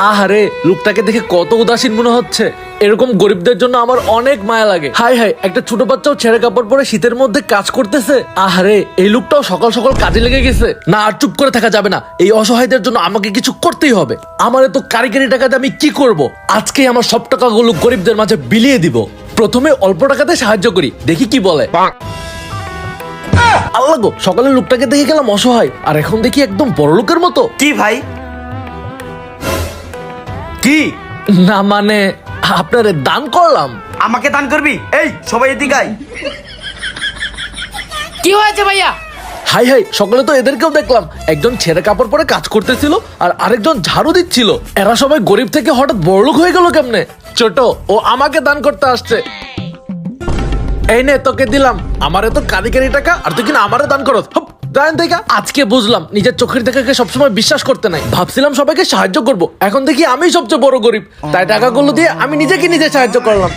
আহারে, লোকটাকে দেখে কত উদাসীন মনে হচ্ছে। এরকম গরিবদের জন্য আমার অনেক মায়া লাগে। হাই হাই, একটা ছোট বাচ্চাও ছেঁড়া কাপড় পরে শীতের মধ্যে কাজ করতেছে। আহারে, এই লোকটাও সকাল সকাল কাজে লেগে গেছে। না, আর চুপ করে থাকা যাবে না। এই অসহায়দের জন্য আমাকে কিছু করতেই হবে। আমার তো কারিগরি টাকাতে আমি কি করব? আজকে আমার সব টাকাগুলো গরিবদের মাঝে বিলিয়ে দিব। প্রথমে অল্প টাকাতে সাহায্য করি, দেখি কি বলে। আল্লাহ গো, সকালে লোকটাকে দেখে গেলাম অসহায়, আর এখন দেখি একদম বড় লোকের মতো। কি ভাই? কি না মানে, আপনারে দান করলাম। আমাকে দান করবি? এই সবাই এদিকে আয়। কি হয়েছে ভাইয়া? হাই হাই, সকালে তো এদেরকেও দেখলাম। একজন ছেঁড়া কাপড় পরে কাজ করতেছিল, আর আরেকজন ঝাড়ু দিচ্ছিল। এরা সবাই গরিব থেকে হঠাৎ বড়লোক হয়ে গেল কেমনে? ছোট, ও আমাকে দান করতে আসছে। এই নে, তোকে দিলাম। আমারে তো কারিগরি টাকা, আর তুই কিনা আমারে দান করত। আজকে বুঝলাম নিজের চোখের দেখাকে সবসময় বিশ্বাস করতে নাই। ভাবছিলাম সবাইকে সাহায্য করব, এখন দেখি আমি সবচেয়ে বড় গরিব। তাই টাকাগুলো দিয়ে আমি নিজেকে নিজে সাহায্য করলাম।